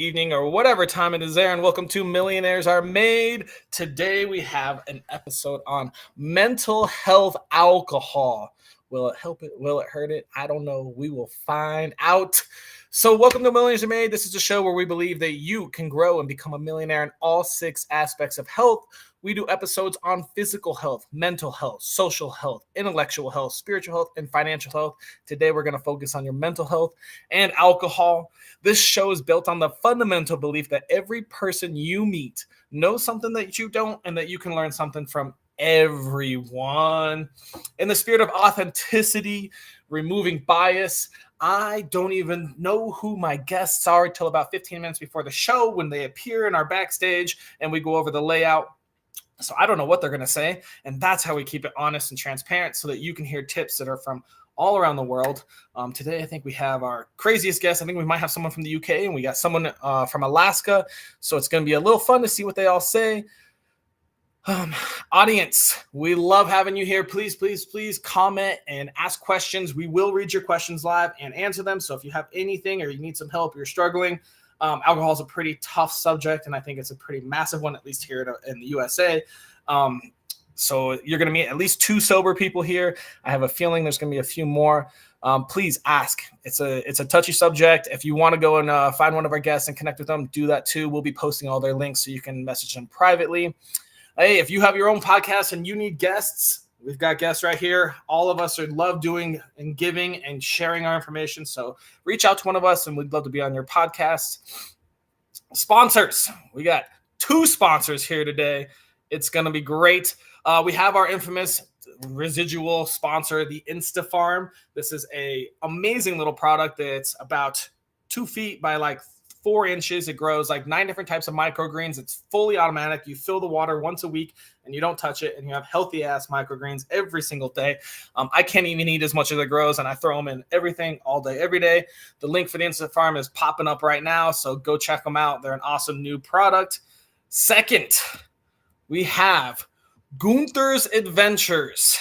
evening, or whatever time it is there, and welcome to Millionaires Are Made. Today we have an episode on mental health alcohol. Will it help it? Will it hurt it? I don't know. We will find out. So welcome to Millionaires Are Made. This is a show where we believe that you can grow and become a millionaire in all 6 aspects of health. We do episodes on physical health, mental health, social health, intellectual health, spiritual health, and financial health. Today, we're going to focus on your mental health and alcohol. This show is built on the fundamental belief that every person you meet knows something that you don't, and that you can learn something from everyone. In the spirit of authenticity, removing bias, I don't even know who my guests are until about 15 minutes before the show when they appear in our backstage and we go over the layout. So I don't know what they're going to say. And that's how we keep it honest and transparent so that you can hear tips that are from all around the world. Today, I think we have our craziest guest. I think we might have someone from the UK and we got someone from Alaska. So it's going to be a little fun to see what they all say. Audience, we love having you here. Please comment and ask questions. We will read your questions live and answer them. So if you have anything or you need some help, you're struggling, alcohol is a pretty tough subject, and I think it's a pretty massive one, at least here in the USA. So you're going to meet at least 2 sober people here. I have a feeling there's going to be a few more. Please ask. It's a touchy subject. If you want to go and find one of our guests and connect with them, do that too. We'll be posting all their links so you can message them privately. Hey, if you have your own podcast and you need guests, we've got guests right here. All of us love doing and giving and sharing our information. So reach out to one of us and we'd love to be on your podcast. Sponsors. We got 2 sponsors here today. It's going to be great. We have our infamous residual sponsor, the InstaFarm. This is an amazing little product that's about 2 feet by like 4 inches. It grows like 9 different types of microgreens. It's fully automatic. You fill the water once a week and you don't touch it, and you have healthy ass microgreens every single day. I can't even eat as much as it grows, and I throw them in everything all day, every day. The link for the InstaFarm is popping up right now, so go check them out. They're an awesome new product. Second, we have Gunther's Adventures.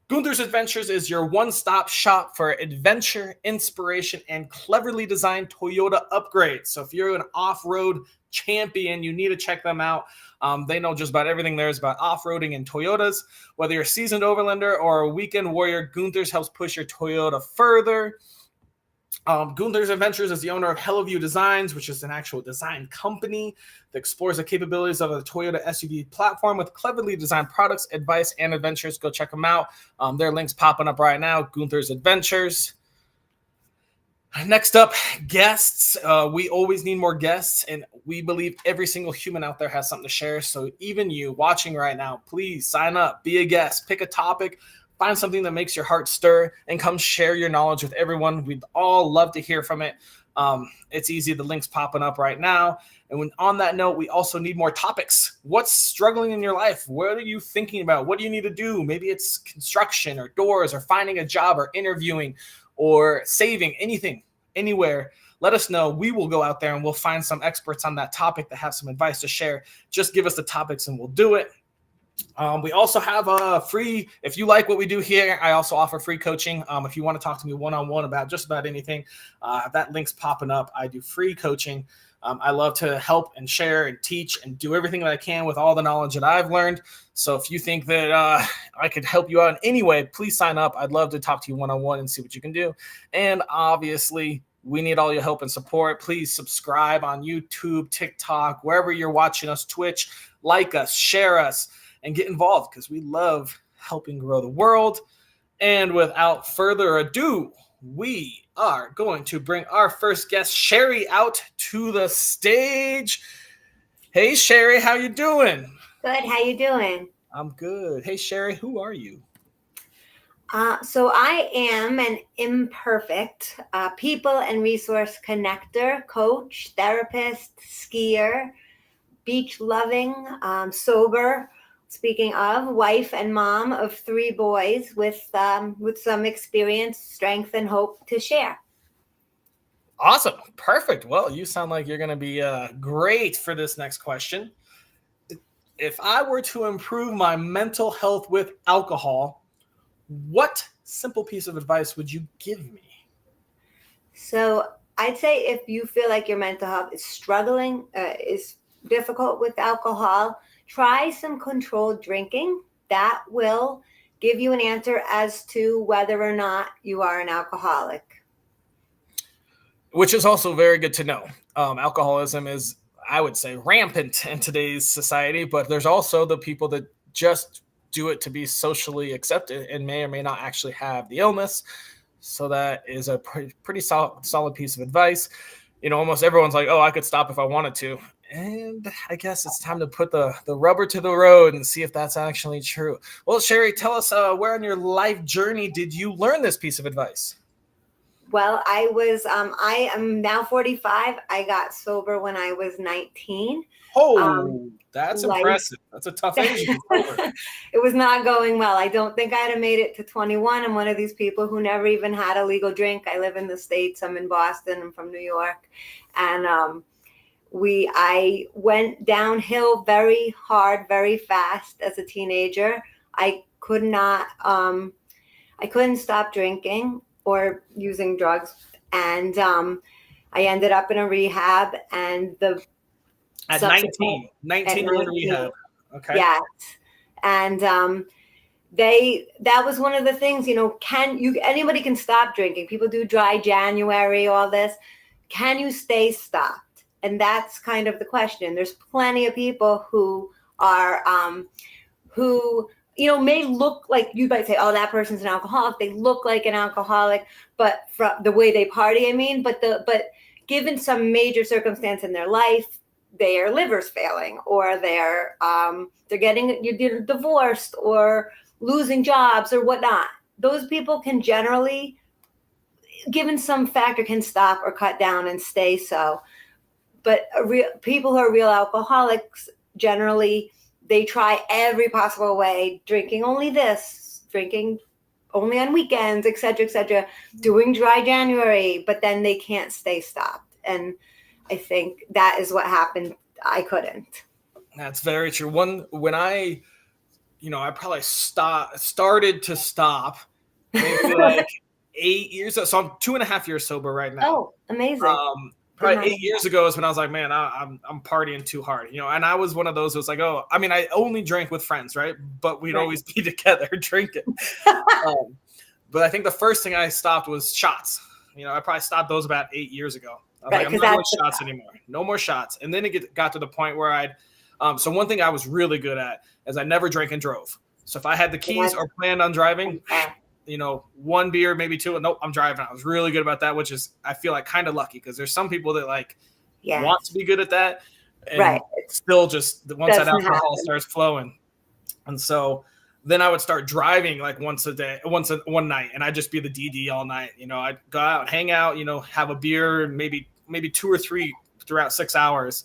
Gunther's Adventures is your one-stop shop for adventure, inspiration, and cleverly designed Toyota upgrades. So if you're an off-road champion, you need to check them out. They know just about everything there is about off-roading and Toyotas. Whether you're a seasoned overlander or a weekend warrior, Gunther's helps push your Toyota further. Gunther's Adventures is the owner of Helloview Designs, which is an actual design company that explores the capabilities of a Toyota SUV platform with cleverly designed products, advice, and adventures. Go check them out. Their link's popping up right now, Gunther's Adventures. Next up, guests. We always need more guests, and we believe every single human out there has something to share. So even you watching right now, please sign up, be a guest, pick a topic, find something that makes your heart stir, and come share your knowledge with everyone. We'd all love to hear from it. It's easy. The link's popping up right now. And on that note, we also need more topics. What's struggling in your life? What are you thinking about? What do you need to do? Maybe it's construction or doors or finding a job or interviewing or saving, anything, anywhere. Let us know. We will go out there and we'll find some experts on that topic that have some advice to share. Just give us the topics and we'll do it. We also have a free, if you like what we do here, I also offer free coaching. If you want to talk to me one-on-one about just about anything, that link's popping up. I do free coaching. I love to help and share and teach and do everything that I can with all the knowledge that I've learned. So if you think that I could help you out in any way, please sign up. I'd love to talk to you one-on-one and see what you can do. And obviously, we need all your help and support. Please subscribe on YouTube, TikTok, wherever you're watching us, Twitch. Like us, share us, and get involved because we love helping grow the world. And without further ado, we are going to bring our first guest, Sherry, out to the stage. Hey, Sherry, how you doing? Good. How you doing? I'm good. Hey, Sherry, who are you? So I am an imperfect people and resource connector, coach, therapist, skier, beach loving, sober. Speaking of, wife and mom of 3 boys with some experience, strength, and hope to share. Awesome. Perfect. Well, you sound like you're going to be great for this next question. If I were to improve my mental health with alcohol, what simple piece of advice would you give me? So I'd say if you feel like your mental health is struggling, is difficult with alcohol, try some controlled drinking. That will give you an answer as to whether or not you are an alcoholic. Which is also very good to know. Alcoholism is, I would say, rampant in today's society, but there's also the people that just do it to be socially accepted and may or may not actually have the illness. So that is a pretty solid piece of advice. Almost everyone's like, oh, I could stop if I wanted to. And I guess it's time to put the rubber to the road and see if that's actually true. Well, Sherry, tell us where on your life journey did you learn this piece of advice? Well, I am now 45. I got sober when I was 19. Oh, that's impressive. That's a tough age to be sober. It was not going well. I don't think I'd have made it to 21. I'm one of these people who never even had a legal drink. I live in the States. I'm in Boston. I'm from New York. And I went downhill very hard, very fast as a teenager. I couldn't stop drinking or using drugs. And I ended up in a rehab, and at 19 you're in rehab. Okay. Yes. And that was one of the things, anybody can stop drinking. People do dry January, all this. Can you stay stopped? And that's kind of the question. There's plenty of people who are, may look like, you might say, oh, that person's an alcoholic. They look like an alcoholic, but from the way they party, but given some major circumstance in their life, their liver's failing, or they're getting divorced or losing jobs or whatnot. Those people can generally, given some factor, can stop or cut down and stay so. But people who are real alcoholics, generally, they try every possible way, drinking only this, drinking only on weekends, et cetera, doing dry January, but then they can't stay stopped. And I think that is what happened. I couldn't. That's very true. When I probably started to stop maybe like 8 years ago. So I'm 2.5 years sober right now. Oh, amazing. Probably 8 years ago is when I was like, man, I'm partying too hard, and I was one of those who was like, I only drank with friends, right? But we'd always be together drinking. But I think the first thing I stopped was shots. I probably stopped those about 8 years ago. I was like, I'm not doing shots anymore. No more shots. And then it got to the point where so one thing I was really good at is I never drank and drove. So if I had the keys or planned on driving, one beer, maybe two. Nope, I'm driving. I was really good about that, which is, I feel like, kind of lucky, because there's some people that want to be good at that. And still just once that alcohol starts flowing. And so then I would start driving like one night, and I'd just be the DD all night. I'd go out, hang out, have a beer, maybe 2 or 3 throughout 6 hours.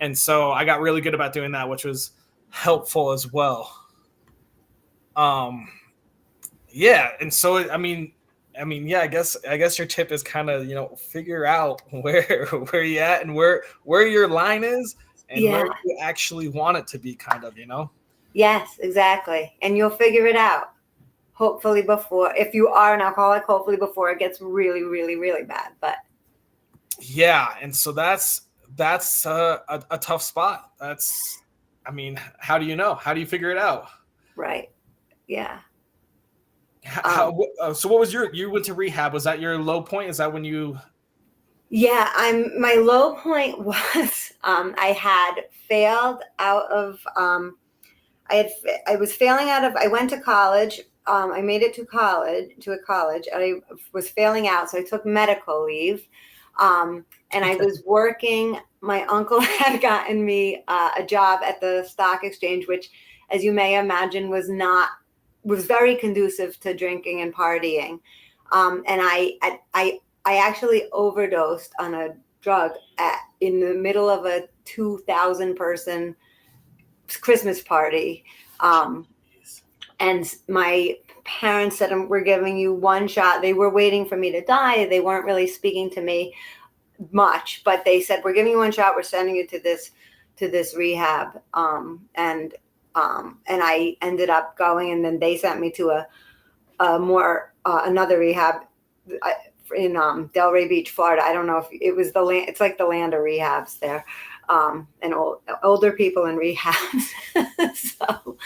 And so I got really good about doing that, which was helpful as well. Yeah. And so, I guess your tip is kind of, figure out where you at and where your line is and where you actually want it to be, kind of, Yes, exactly. And you'll figure it out. Hopefully if you are an alcoholic, hopefully before it gets really, really, really bad. But yeah. And so that's a tough spot. How do you know? How do you figure it out? Right. Yeah. So what was you went to rehab? Was that your low point? Is that when you? Yeah, my low point was I had failed out of I was failing out of, I went to college. I made it to a college. I was failing out, so I took medical leave. And I was working. My uncle had gotten me a job at the stock exchange, which, as you may imagine, was very conducive to drinking and partying. And I actually overdosed on a drug in the middle of a 2,000 person Christmas party. And my parents said, we're giving you one shot. They were waiting for me to die. They weren't really speaking to me much, but they said, we're giving you one shot. We're sending you to this rehab. And I ended up going, and then they sent me to another rehab in Delray Beach, Florida. I don't know if it was the land. It's like the land of rehabs there, and older people in rehabs. so,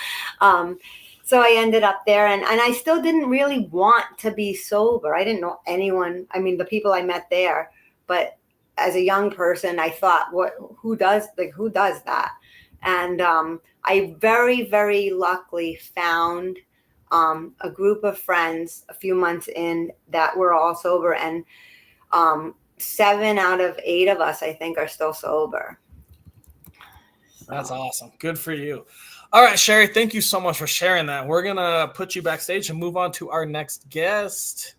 so I ended up there, and I still didn't really want to be sober. I didn't know anyone. I mean, the people I met there, but as a young person, I thought, who does that? And I very, very luckily found a group of friends a few months in that were all sober, and 7 out of 8 of us, I think, are still sober. That's awesome. Good for you. All right, Sherry, thank you so much for sharing that. We're going to put you backstage and move on to our next guest.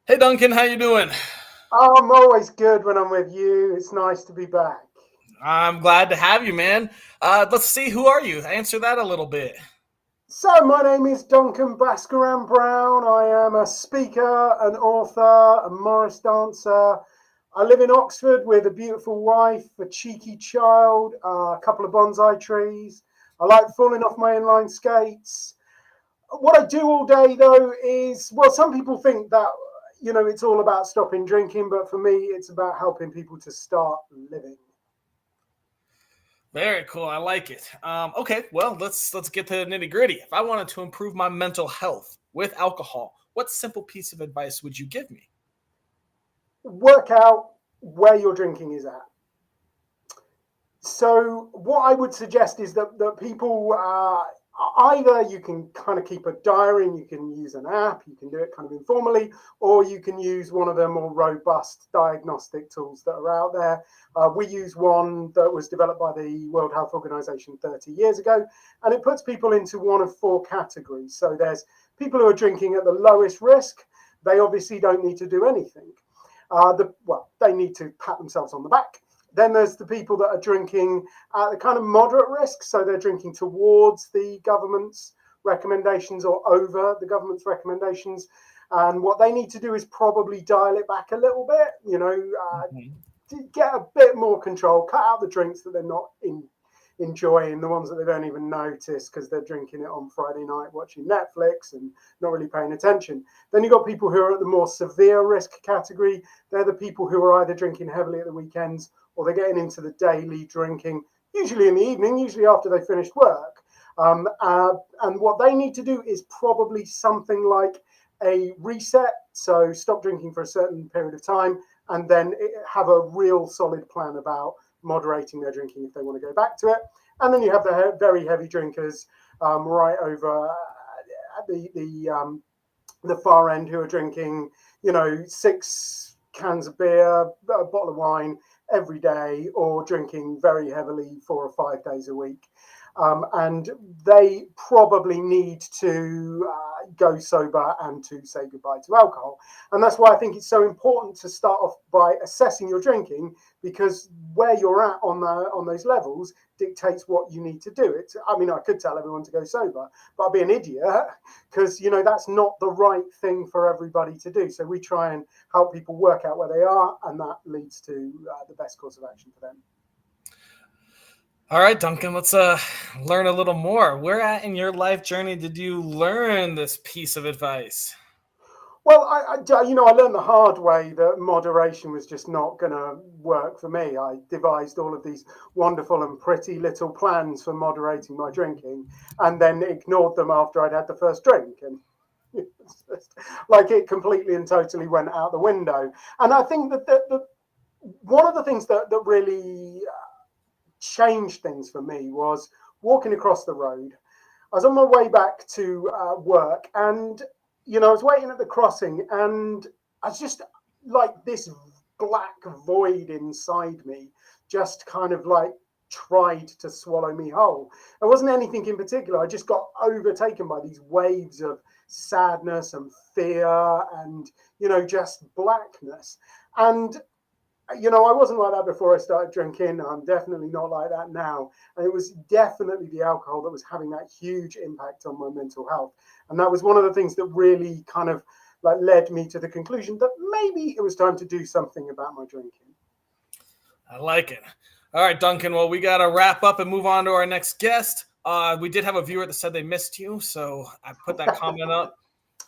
Hey, Duncan, how you doing? Oh, I'm always good when I'm with you. It's nice to be back. I'm glad to have you, man. Let's see, who are you? Answer that a little bit. So, my name is Duncan Baskaran Brown. I am a speaker, an author, a Morris dancer. I live in Oxford with a beautiful wife, a cheeky child, a couple of bonsai trees. I like falling off my inline skates. What I do all day, though, is, well, some people think that, it's all about stopping drinking, but for me, it's about helping people to start living. Very cool. I like it. Okay, well, let's get to the nitty gritty. If I wanted to improve my mental health with alcohol, what simple piece of advice would you give me? Work out where your drinking is at. So what I would suggest is that people, either you can kind of keep a diary and you can use an app, you can do it kind of informally, or you can use one of the more robust diagnostic tools that are out there. We use one that was developed by the World Health Organization 30 years ago, and it puts people into one of 4 categories. So there's people who are drinking at the lowest risk. They obviously don't need to do anything. They need to pat themselves on the back. Then there's the people that are drinking at the kind of moderate risk. So they're drinking towards the government's recommendations or over the government's recommendations. And what they need to do is probably dial it back a little bit, get a bit more control, cut out the drinks that they're not enjoying, the ones that they don't even notice because they're drinking it on Friday night watching Netflix and not really paying attention. Then you've got people who are at the more severe risk category. They're the people who are either drinking heavily at the weekends or they're getting into the daily drinking, usually in the evening, usually after they finished work. And what they need to do is probably something like a reset. So stop drinking for a certain period of time and then have a real solid plan about moderating their drinking if they want to go back to it. And then you have the very heavy drinkers right over at the far end who are drinking, 6 cans of beer, a bottle of wine every day, or drinking very heavily 4 or 5 days a week. And they probably need to go sober and to say goodbye to alcohol. And that's why I think it's so important to start off by assessing your drinking, because where you're at on those levels dictates what you need to do. I could tell everyone to go sober, but I'd be an idiot because, that's not the right thing for everybody to do. So we try and help people work out where they are, and that leads to the best course of action for them. All right, Duncan, let's learn a little more. Where at in your life journey did you learn this piece of advice? Well, I learned the hard way that moderation was just not going to work for me. I devised all of these wonderful and pretty little plans for moderating my drinking and then ignored them after I'd had the first drink. And like it completely and totally went out the window. And I think that one of the things that really changed things for me was walking across the road. I was on my way back to work, and I was waiting at the crossing, and I was just like this black void inside me just kind of like tried to swallow me whole. It wasn't anything in particular. I just got overtaken by these waves of sadness and fear and just blackness. And I wasn't like that before I started drinking. I'm definitely not like that now. And it was definitely the alcohol that was having that huge impact on my mental health. And that was one of the things that really kind of like led me to the conclusion that maybe it was time to do something about my drinking. I like it. All right, Duncan. Well, we got to wrap up and move on to our next guest. We did have a viewer that said they missed you, so I put that comment up.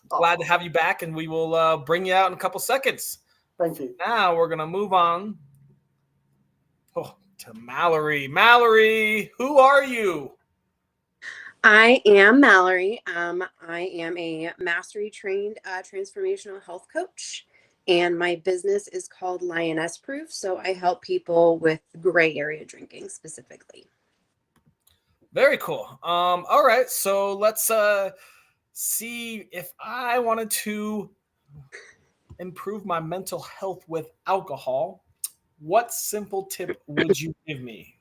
Glad to have you back, and we will bring you out in a couple seconds. Thank you. Now we're going to move on to Mallory. Mallory, who are you? I am Mallory. I am a mastery trained transformational health coach, and my business is called Lioness Proof. So I help people with gray area drinking specifically. Very cool. All right, so let's see if I wanted to improve my mental health with alcohol. What simple tip would you give me?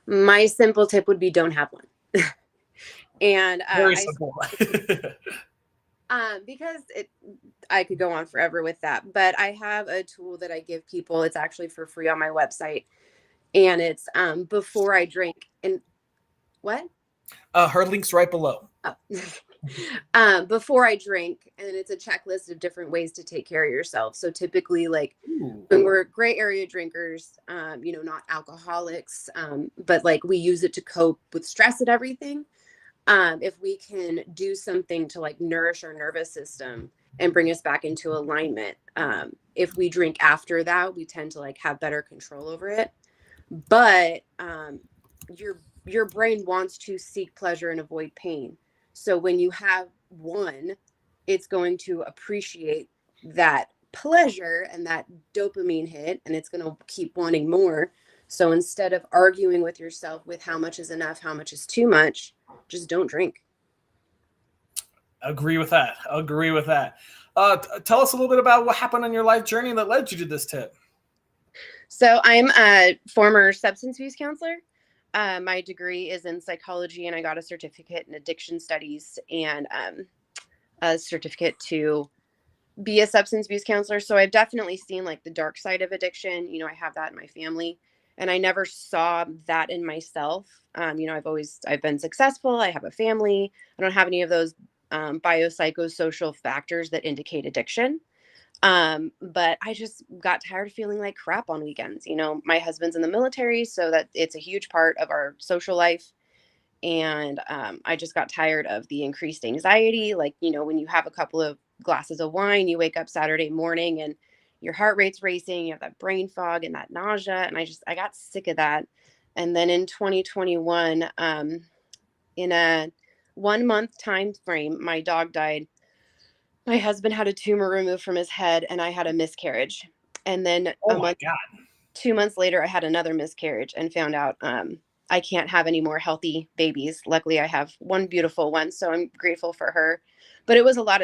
My simple tip would be don't have one. And Very simple. because I could go on forever with that, but I have a tool that I give people. It's actually for free on my website, and it's before I drink. And what? Her link's right below. Before I drink, and it's a checklist of different ways to take care of yourself. So typically, like when we're gray area drinkers, not alcoholics, but like we use it to cope with stress and everything. If we can do something to like nourish our nervous system and bring us back into alignment, if we drink after that, we tend to like have better control over it. But your brain wants to seek pleasure and avoid pain. So when you have one, it's going to appreciate that pleasure and that dopamine hit, and it's going to keep wanting more. So instead of arguing with yourself with how much is enough, how much is too much, just don't drink. Agree with that. Tell us a little bit about what happened on your life journey that led you to this tip. So I'm a former substance abuse counselor. My degree is in psychology, and I got a certificate in addiction studies and a certificate to be a substance abuse counselor. So I've definitely seen like the dark side of addiction. I have that in my family, and I never saw that in myself. I've been successful. I have a family. I don't have any of those biopsychosocial factors that indicate addiction. But I just got tired of feeling like crap on weekends. My husband's in the military, so that it's a huge part of our social life. And I just got tired of the increased anxiety. Like, when you have a couple of glasses of wine, you wake up Saturday morning and your heart rate's racing, you have that brain fog and that nausea. And I got sick of that. And then in 2021, in a 1 month time frame, my dog died. My husband had a tumor removed from his head, and I had a miscarriage. And then 2 months later, I had another miscarriage and found out I can't have any more healthy babies. Luckily, I have one beautiful one, so I'm grateful for her. But it was a lot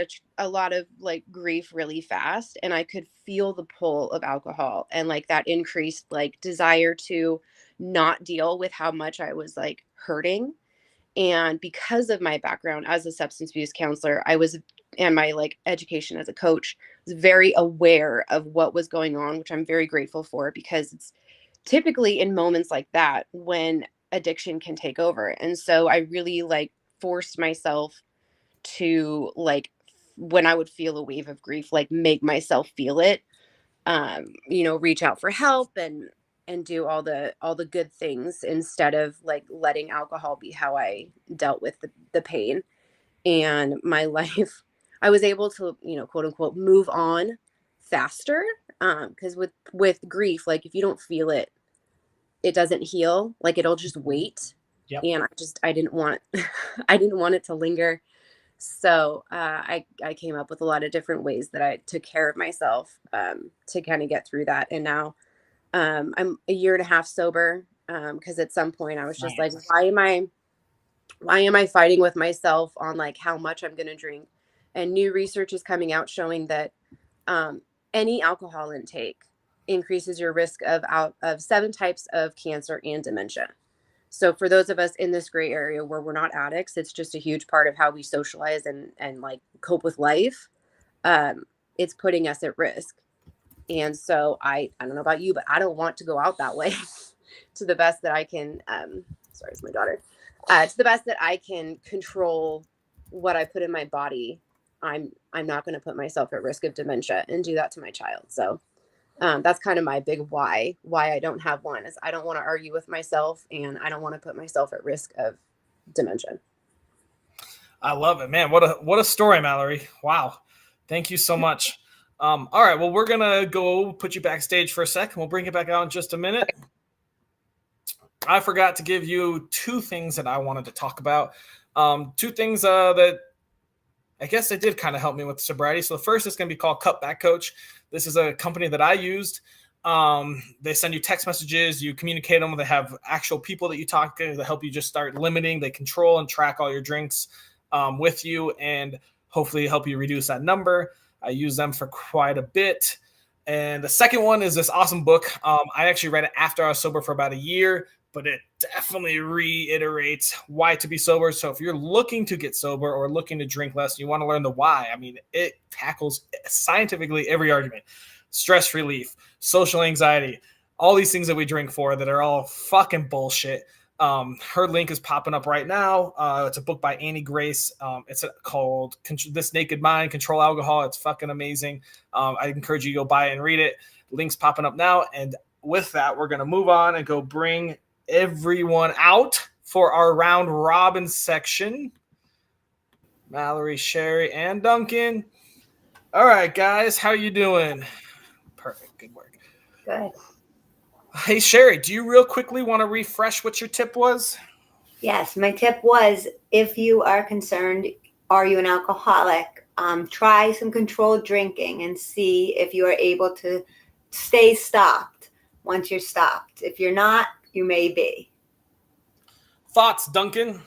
of like grief really fast, and I could feel the pull of alcohol and like that increased like desire to not deal with how much I was like hurting. And because of my background as a substance abuse counselor, and my like education as a coach, was very aware of what was going on, which I'm very grateful for, because it's typically in moments like that when addiction can take over. And so I really like forced myself to like, when I would feel a wave of grief, like make myself feel it, reach out for help and do all the good things instead of like letting alcohol be how I dealt with the pain. And my life, I was able to, quote unquote, move on faster. Because with grief, like if you don't feel it, it doesn't heal. Like it'll just wait. Yep. And I didn't want I didn't want it to linger. So I came up with a lot of different ways that I took care of myself to kind of get through that. And now I'm a year and a half sober, because at some point I was just like, why am I fighting with myself on like how much I'm going to drink? And new research is coming out showing that any alcohol intake increases your risk of 7 types of cancer and dementia. So for those of us in this gray area where we're not addicts, it's just a huge part of how we socialize and like cope with life. It's putting us at risk. And so I don't know about you, but I don't want to go out that way. To the best that I can, sorry, it's my daughter. To the best that I can control what I put in my body, I'm not going to put myself at risk of dementia and do that to my child. So that's kind of my big why I don't have one, is I don't want to argue with myself, and I don't want to put myself at risk of dementia. I love it, man. What a story, Mallory. Wow. Thank you so much. All right, well, we're gonna go put you backstage for a second. We'll bring it back out in just a minute. I forgot to give you two things that I wanted to talk about. Two things that I guess they did kind of help me with sobriety. So the first is going to be called Cutback Coach. This is a company that I used. They send you text messages, you communicate them. They have actual people that you talk to that help you just start limiting. They control and track all your drinks with you and hopefully help you reduce that number. I use them for quite a bit. And the second one is this awesome book. I actually read it after I was sober for about a year, but it definitely reiterates why to be sober. So if you're looking to get sober or looking to drink less, and you want to learn the why, I mean, it tackles scientifically every argument. Stress relief, social anxiety, all these things that we drink for that are all fucking bullshit. Her link is popping up right now. It's a book by Annie Grace. It's called This Naked Mind, Control Alcohol. It's fucking amazing. I encourage you to go buy it and read it. Link's popping up now. And with that, we're going to move on and go bring everyone out for our round robin section. Mallory, Sherry, and Duncan. All right, guys, how you doing? Perfect. Good work. Good. Hey, Sherry, do you real quickly want to refresh what your tip was? Yes, my tip was, if you are concerned, are you an alcoholic? Try some controlled drinking and see if you are able to stay stopped once you're stopped. If you're not, you may be. Thoughts, Duncan?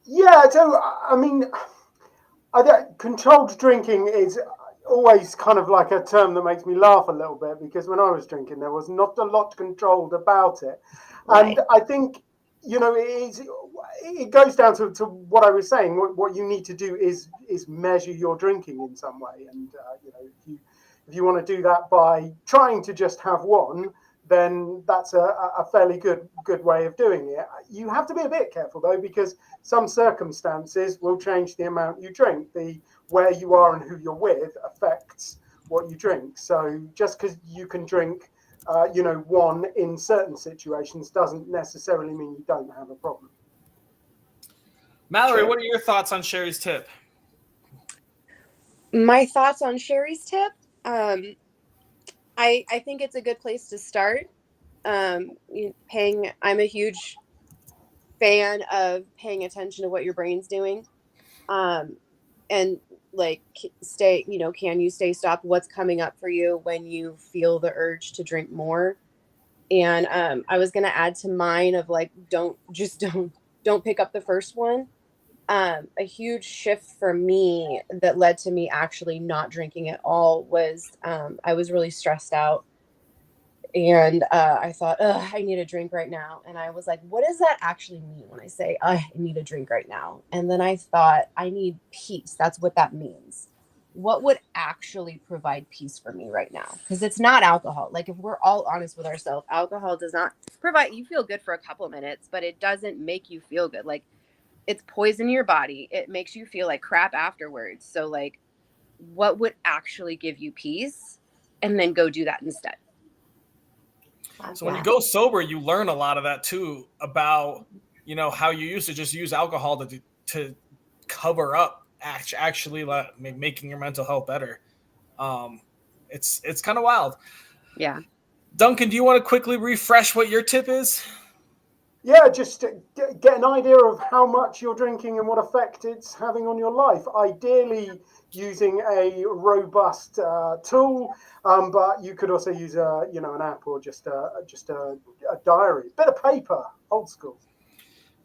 Yeah, so I mean, controlled drinking is always kind of like a term that makes me laugh a little bit, because when I was drinking, there was not a lot controlled about it. Right. And I think, it goes down to what I was saying. What you need to do is measure your drinking in some way. And, if you want to do that by trying to just have one, then that's a fairly good way of doing it. You have to be a bit careful, though, because some circumstances will change the amount you drink. Where you are and who you're with affects what you drink. So just because you can drink, one in certain situations doesn't necessarily mean you don't have a problem. Mallory, what are your thoughts on Sherry's tip? My thoughts on Sherry's tip? I think it's a good place to start. I'm a huge fan of paying attention to what your brain's doing. And like can you stay stopped? What's coming up for you when you feel the urge to drink more? And I was going to add to mine of like, don't pick up the first one. A huge shift for me that led to me actually not drinking at all was I was really stressed out. And I thought, I need a drink right now. And I was like, what does that actually mean when I say I need a drink right now? And then I thought, I need peace. That's what that means. What would actually provide peace for me right now? Because it's not alcohol. Like, if we're all honest with ourselves, alcohol does not provide, you feel good for a couple of minutes, but it doesn't make you feel good. Like, it's poison in your body. It makes you feel like crap afterwards. So, like, what would actually give you peace? And then go do that instead. So when you go sober, you learn a lot of that too about, how you used to just use alcohol to cover up actually making your mental health better. It's kind of wild. Yeah. Duncan, do you want to quickly refresh what your tip is? Yeah, just to get an idea of how much you're drinking and what effect it's having on your life. Ideally, using a robust tool, but you could also use an app or just a diary, bit of paper, old school.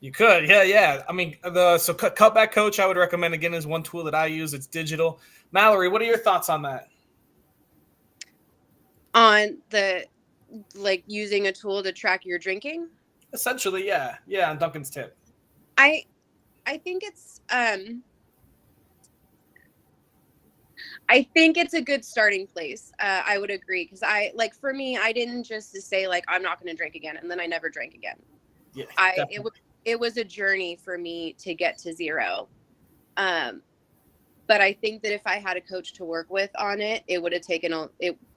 You could, yeah. I mean, Cutback Coach, I would recommend, again, is one tool that I use. It's digital. Mallory, what are your thoughts on that? On the using a tool to track your drinking? Essentially, yeah, on Duncan's tip. I think it's I think it's a good starting place. I would agree, because for me, I didn't just say I'm not going to drink again, and then I never drank again. Yeah, it was a journey for me to get to zero. But I think that if I had a coach to work with on it, it would have taken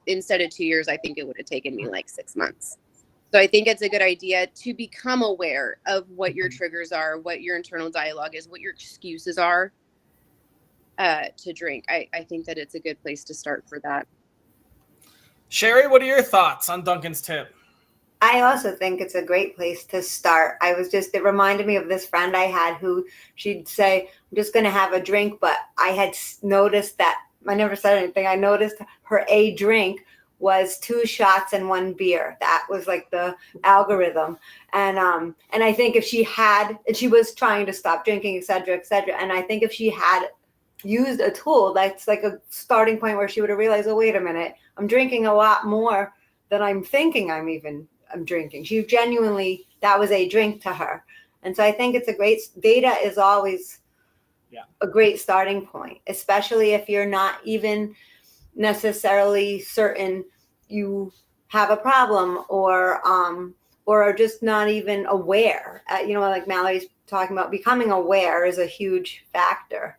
instead of 2 years. I think it would have taken me 6 months. So I think it's a good idea to become aware of what your triggers are, what your internal dialogue is, what your excuses are to drink. I think that it's a good place to start for that. Sherry, what are your thoughts on Duncan's tip? I also think it's a great place to start. It reminded me of this friend I had who she'd say, I'm just going to have a drink. But I had noticed that I never said anything. I noticed her a drink was 2 shots and 1 beer. That was like the algorithm. And I think if she was trying to stop drinking, et cetera, and I think if she had used a tool, that's like a starting point where she would have realized, oh, wait a minute, I'm drinking a lot more than I'm thinking I'm drinking. She genuinely, that was a drink to her. And so I think data is always a great starting point, especially if you're not even necessarily certain you have a problem or are just not even aware. Like Mallory's talking about, becoming aware is a huge factor.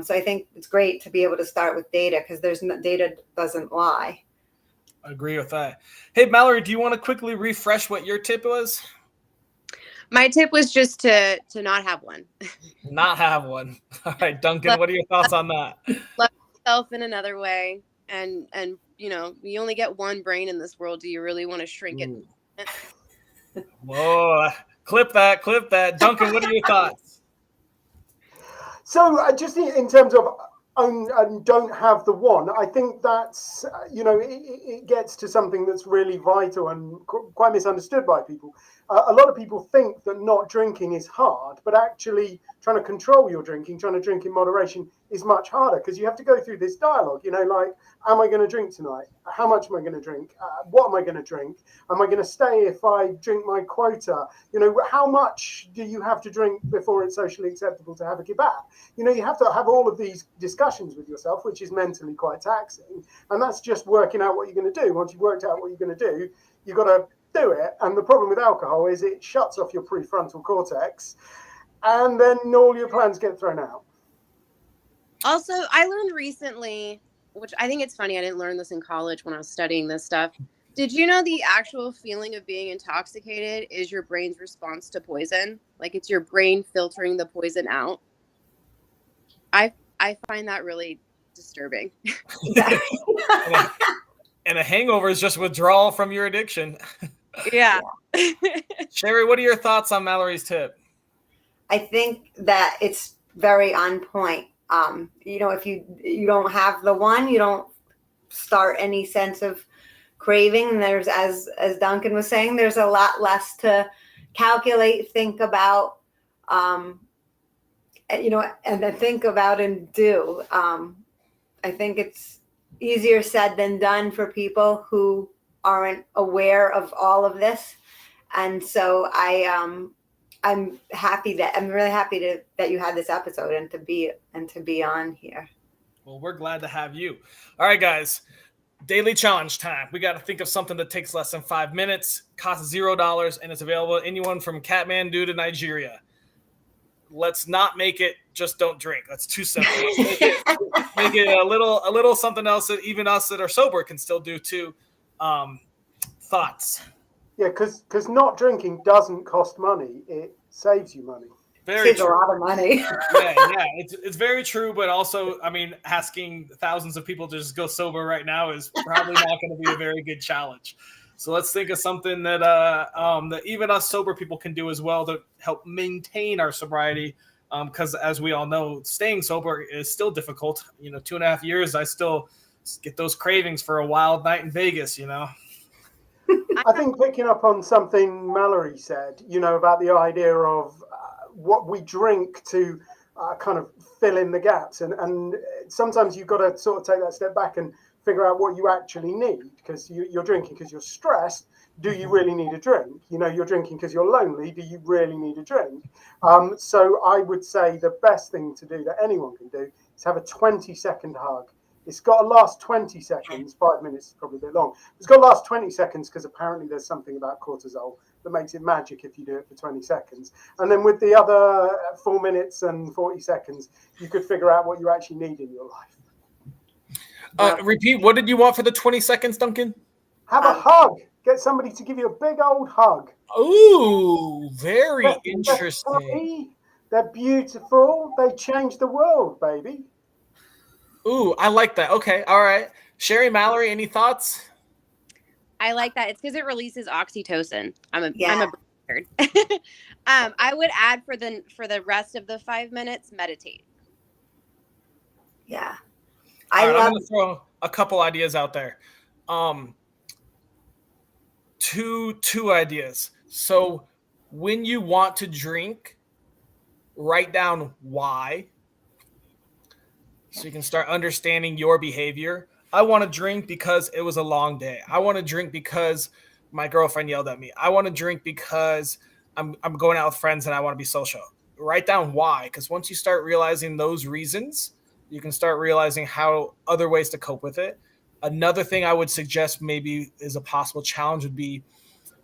So I think it's great to be able to start with data because data doesn't lie. I agree with that. Hey, Mallory, do you want to quickly refresh what your tip was? My tip was just to not have one. Not have one. All right, Duncan, what are your thoughts on that? Love yourself in another way. And you only get one brain in this world. Do you really want to shrink it? Whoa, clip that. Duncan, what are your thoughts? So just in terms of own and don't have the one, I think that's, it gets to something that's really vital and quite misunderstood by people. A lot of people think that not drinking is hard, but actually trying to control your drinking, trying to drink in moderation is much harder because you have to go through this dialogue, like, am I going to drink tonight? How much am I going to drink? What am I going to drink? Am I going to stay if I drink my quota? How much do you have to drink before it's socially acceptable to have a kebab? You have to have all of these discussions with yourself, which is mentally quite taxing. And that's just working out what you're going to do. Once you've worked out what you're going to do, you've got to do it. And the problem with alcohol is it shuts off your prefrontal cortex and then all your plans get thrown out. Also, I learned recently, which I think it's funny, I didn't learn this in college when I was studying this stuff. Did you know the actual feeling of being intoxicated is your brain's response to poison? Like it's your brain filtering the poison out. I find that really disturbing. And a hangover is just withdrawal from your addiction. Yeah. Sherry, what are your thoughts on Mallory's tip? I think that it's very on point. If you don't have the one, you don't start any sense of craving. There's, as Duncan was saying, there's a lot less to calculate, think about, and then think about and do. I think it's easier said than done for people who aren't aware of all of this. And so I'm really happy that you had this episode and to be on here. Well, we're glad to have you. All right, guys. Daily challenge time. We got to think of something that takes less than 5 minutes, costs $0, and it's available to anyone from Kathmandu to Nigeria. Let's not make it just don't drink. That's too simple. Let's make it a little something else that even us that are sober can still do too. Thoughts? Yeah, because not drinking doesn't cost money. It saves you money. Very Saves true. a lot of money. yeah, it's very true. But also, I mean, asking thousands of people to just go sober right now is probably not going to be a very good challenge. So let's think of something that that even us sober people can do as well to help maintain our sobriety. Because as we all know, staying sober is still difficult. 2.5 years, I still get those cravings for a wild night in Vegas. I think picking up on something Mallory said, about the idea of what we drink to kind of fill in the gaps. And sometimes you've got to sort of take that step back and figure out what you actually need, because you're drinking because you're stressed. Do you really need a drink? You're drinking because you're lonely. Do you really need a drink? So I would say the best thing to do that anyone can do is have a 20-second hug. It's got to last 20 seconds. 5 minutes is probably a bit long. It's got to last 20 seconds because apparently there's something about cortisol that makes it magic if you do it for 20 seconds. And then with the other 4 minutes and 40 seconds, you could figure out what you actually need in your life. Repeat, what did you want for the 20 seconds, Duncan? Have a hug. Get somebody to give you a big old hug. Ooh, very They're interesting. funny, they're beautiful. They change the world, baby. Ooh, I like that. Okay, all right. Sherry, Mallory, any thoughts? I like that. It's because it releases oxytocin. I'm a Yeah. bird. I would add for the rest of the 5 minutes, meditate. Yeah. I'm going to throw a couple ideas out there. Two ideas. So when you want to drink, write down why. So you can start understanding your behavior. I want to drink because it was a long day. I want to drink because my girlfriend yelled at me. I want to drink because I'm going out with friends and I want to be social. Write down why, because once you start realizing those reasons, you can start realizing how other ways to cope with it. Another thing I would suggest maybe is a possible challenge would be,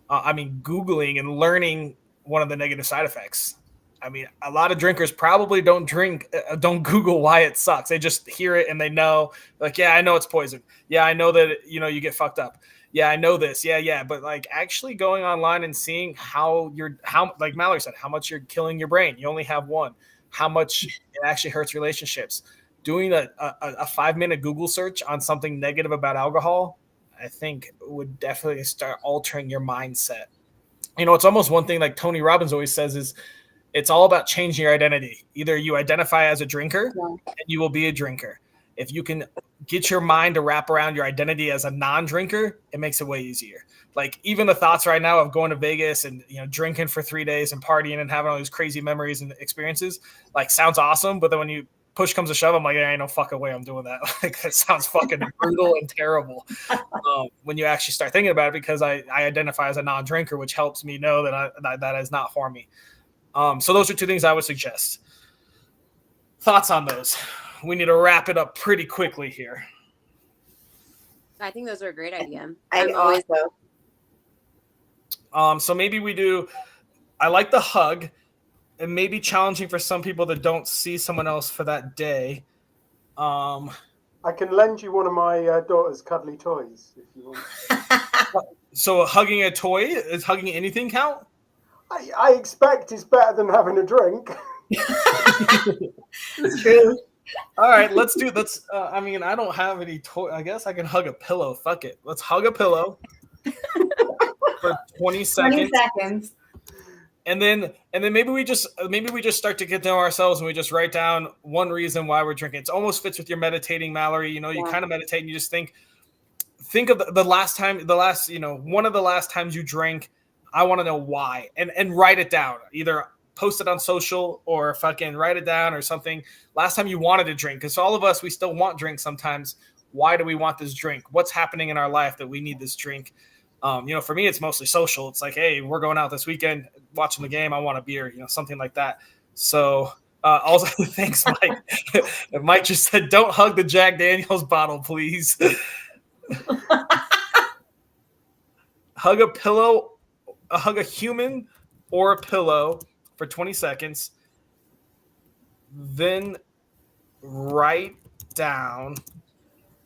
Googling and learning one of the negative side effects. I mean, a lot of drinkers probably don't Google why it sucks. They just hear it and they know, like, yeah, I know it's poison. Yeah, I know that, you get fucked up. Yeah, I know this. Yeah. But like actually going online and seeing how like Mallory said, how much you're killing your brain. You only have one. How much it actually hurts relationships. Doing a 5-minute Google search on something negative about alcohol, I think would definitely start altering your mindset. It's almost one thing like Tony Robbins always says is it's all about changing your identity. Either you identify as a drinker and you will be a drinker. If you can get your mind to wrap around your identity as a non-drinker, it makes it way easier. Like even the thoughts right now of going to Vegas and drinking for 3 days and partying and having all these crazy memories and experiences, like sounds awesome. But then when you push comes to shove, I'm like, there ain't no fucking way I'm doing that. Like that sounds fucking brutal and terrible. When you actually start thinking about it, because I identify as a non-drinker, which helps me know that that is not for me. So those are two things I would suggest. Thoughts on those? We need to wrap it up pretty quickly here. I think those are a great idea. So maybe we do. I like the hug. It may be challenging for some people that don't see someone else for that day. I can lend you one of my daughter's cuddly toys if you want. So hugging a toy, is hugging anything count? I expect it's better than having a drink. True. All right, let's do. I don't have any toy. I guess I can hug a pillow. Fuck it. Let's hug a pillow for 20 seconds. 20 seconds. And then maybe we just start to get to know ourselves and we just write down one reason why we're drinking. It almost fits with your meditating, Mallory. You kind of meditate and you just think of the last time, one of the last times you drank. I want to know why, and write it down. Either post it on social or fucking write it down or something. Last time you wanted to drink, because all of us, we still want drinks sometimes. Why do we want this drink? What's happening in our life that we need this drink? For me, it's mostly social. It's like, hey, we're going out this weekend, watching the game. I want a beer, something like that. So also, thanks, Mike. Mike just said, don't hug the Jack Daniels bottle, please. Hug a pillow, hug a human or a pillow for 20 seconds. Then write down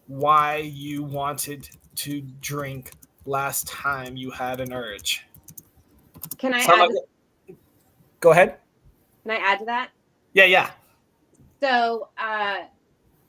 why you wanted to drink last time you had an urge. Can I add? Go ahead. Can I add to that? Yeah. So,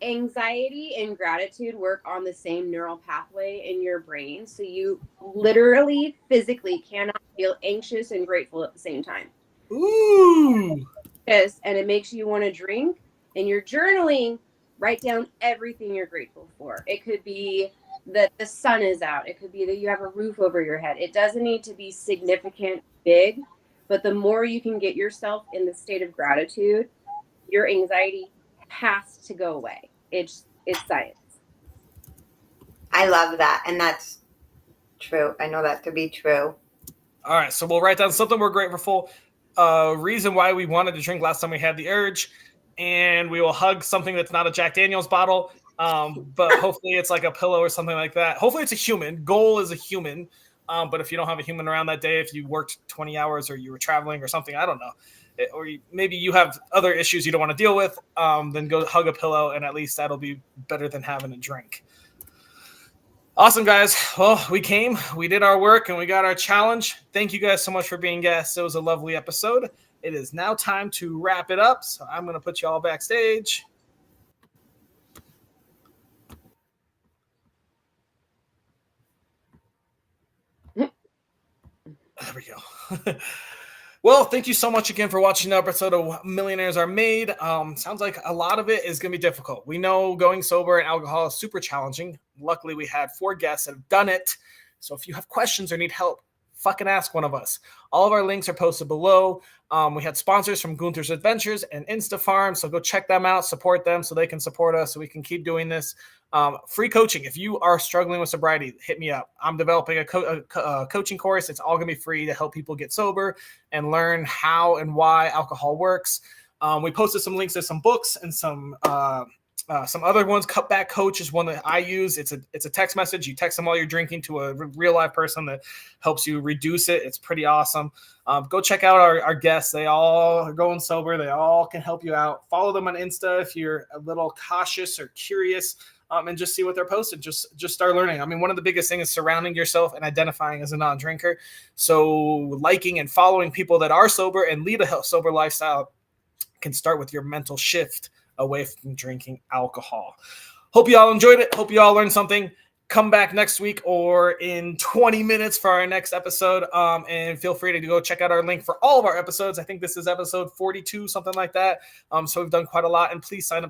anxiety and gratitude work on the same neural pathway in your brain. So you literally, physically cannot feel anxious and grateful at the same time. Ooh. Yes, and it makes you want to drink. And you're journaling, write down everything you're grateful for. It could be that the sun is out. It could be that you have a roof over your head. It doesn't need to be significant, big, but the more you can get yourself in the state of gratitude, your anxiety has to go away. It's science. I love that. And that's true. I know that to be true. All right. So we'll write down something we're grateful for, reason why we wanted to drink last time we had the urge, and we will hug something that's not a Jack Daniels bottle. But hopefully it's like a pillow or something like that. Hopefully it's a human. Goal is a human. But if you don't have a human around that day, if you worked 20 hours or you were traveling or something, I don't know. Or maybe you have other issues you don't want to deal with, then go hug a pillow, and at least that'll be better than having a drink. Awesome, guys. Well, we did our work, and we got our challenge. Thank you guys so much for being guests. It was a lovely episode. It is now time to wrap it up. So I'm going to put you all backstage. There we go. Well, thank you so much again for watching the episode of Millionaires Are Made. Sounds like a lot of it is going to be difficult. We know going sober and alcohol is super challenging. Luckily, we had 4 guests that have done it. So if you have questions or need help, fucking ask one of us. All of our links are posted below. We had sponsors from Gunther's Adventures and InstaFarm, so go check them out, support them so they can support us so we can keep doing this. Free coaching. If you are struggling with sobriety, hit me up. I'm developing a coaching course. It's all going to be free to help people get sober and learn how and why alcohol works. We posted some links to some books and some other ones. Cutback Coach is one that I use. It's a text message. You text them while you're drinking to a real live person that helps you reduce it. It's pretty awesome. Go check out our guests. They all are going sober. They all can help you out. Follow them on Insta if you're a little cautious or curious. And just see what they're posted. Just start learning. I mean, one of the biggest things is surrounding yourself and identifying as a non-drinker. So liking and following people that are sober and lead a sober lifestyle can start with your mental shift away from drinking alcohol. Hope you all enjoyed it. Hope you all learned something. Come back next week or in 20 minutes for our next episode. And feel free to go check out our link for all of our episodes. I think this is episode 42, something like that. So we've done quite a lot. And please sign up to